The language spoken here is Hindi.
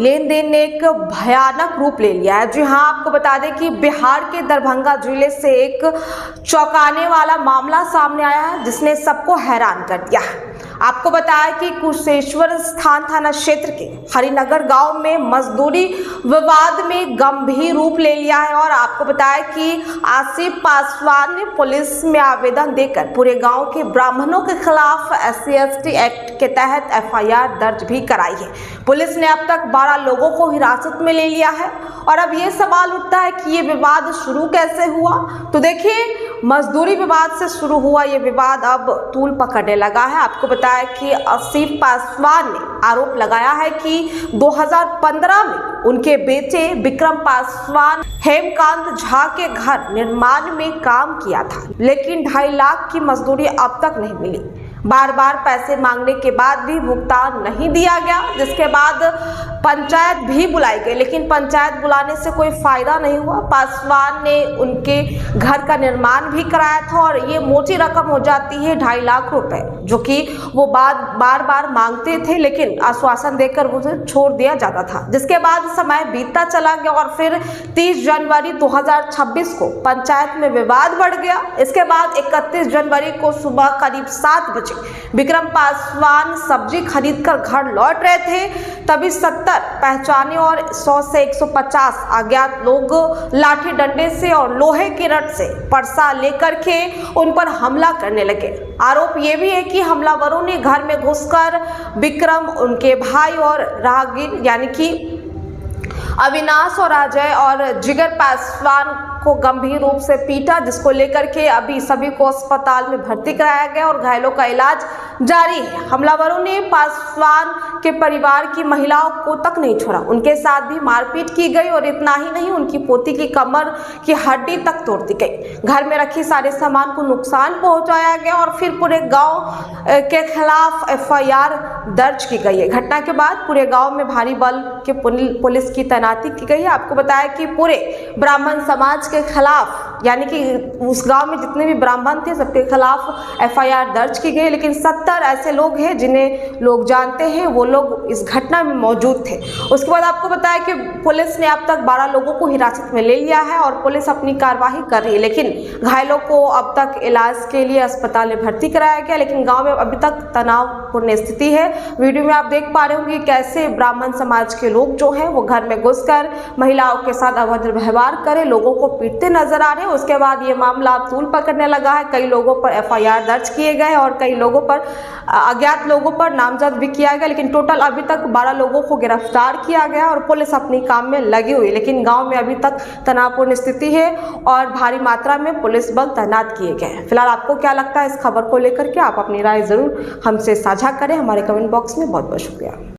लेन देन ने एक भयानक रूप ले लिया है। जी हां, आपको बता दें कि बिहार के दरभंगा जिले से एक चौंकाने वाला मामला सामने आया है जिसने सबको हैरान कर दिया है। आपको बताया कि कुशेश्वर स्थान थाना क्षेत्र के हरिनगर गांव में मजदूरी विवाद में गंभीर रूप ले लिया है और आपको बताया कि आसिफ पासवान ने पुलिस में आवेदन देकर पूरे गांव के ब्राह्मणों के खिलाफ SC/ST एक्ट के तहत FIR दर्ज भी कराई है। पुलिस ने अब तक 12 लोगों को हिरासत में ले लिया है और अब ये सवाल उठता है कि ये विवाद शुरू कैसे हुआ। तो देखिए, मजदूरी विवाद से शुरू हुआ ये विवाद अब तूल पकड़ने लगा है। आपको बताया कि आसिफ पासवान ने आरोप लगाया है कि 2015 में उनके बेटे विक्रम पासवान हेमकांत झा के घर निर्माण में काम किया था, लेकिन 2.5 लाख की मजदूरी अब तक नहीं मिली। बार बार पैसे मांगने के बाद भी भुगतान नहीं दिया गया, जिसके बाद पंचायत भी बुलाई गई, लेकिन पंचायत बुलाने से कोई फायदा नहीं हुआ। पासवान ने उनके घर का निर्माण भी कराया था और ये मोटी रकम हो जाती है 2.5 लाख रुपए, जो कि वो बार बार मांगते थे, लेकिन आश्वासन देकर उसे छोड़ दिया जाता था। जिसके बाद समय बीतता चला गया और फिर 30 जनवरी 2026 को पंचायत में विवाद बढ़ गया। इसके बाद 31 जनवरी को सुबह करीब 7 बजे विक्रम पासवान सब्जी खरीदकर घर लौट रहे थे, तभी 70 पहचाने और 100 से 150 अज्ञात लोग लाठी डंडे से और लोहे की रड से परसा लेकर के उन पर हमला करने लगे। आरोप ये भी है कि हमलावरों ने घर में घुसकर विक्रम, उनके भाई और राहगीर यानी कि अविनाश और अजय और जिगर पासवान को गंभीर रूप से पीटा, जिसको लेकर के अभी सभी को अस्पताल में भर्ती कराया गया और घायलों का इलाज जारी है। हमलावरों ने पासवान के परिवार की महिलाओं को तक नहीं छोड़ा, उनके साथ भी मारपीट की गई और इतना ही नहीं, उनकी पोती की कमर की हड्डी तक तोड़ दी गई। घर में रखे सारे सामान को नुकसान पहुंचाया गया और फिर पूरे गांव के खिलाफ FIR दर्ज की गई है। घटना के बाद पूरे गांव में भारी बल के पुलिस की तैनाती की गई है। आपको बताया कि पूरे ब्राह्मण समाज के खिलाफ, यानी कि उस गांव में जितने भी ब्राह्मण थे सबके खिलाफ FIR दर्ज की गई, लेकिन 70 ऐसे लोग हैं जिन्हें लोग जानते हैं, वो लोग इस घटना में मौजूद थे। उसके बाद आपको बताया कि पुलिस ने अब तक 12 लोगों को हिरासत में ले लिया है और पुलिस अपनी कार्रवाई कर रही है, लेकिन घायलों को अब तक इलाज के लिए अस्पताल में भर्ती कराया गया, लेकिन गाँव में अभी तक तनावपूर्ण स्थिति है। वीडियो में आप देख पा रहे होंगे कैसे ब्राह्मण समाज के लोग जो हैं वो घर में घुसकर महिलाओं के साथ अभद्र व्यवहार करे, लोगों को पीटते नजर आ रहे हैं। उसके बाद ये मामला अब तूल पकड़ने लगा है। कई लोगों पर FIR दर्ज किए गए और कई लोगों पर, अज्ञात लोगों पर नामजद भी किया गया, लेकिन टोटल अभी तक 12 लोगों को गिरफ्तार किया गया और पुलिस अपनी काम में लगी हुई है। लेकिन गांव में अभी तक तनावपूर्ण स्थिति है और भारी मात्रा में पुलिस बल तैनात किए गए हैं। फिलहाल आपको क्या लगता है इस खबर को लेकर के? आप अपनी राय जरूर हमसे साझा करें हमारे कमेंट बॉक्स में। बहुत बहुत शुक्रिया।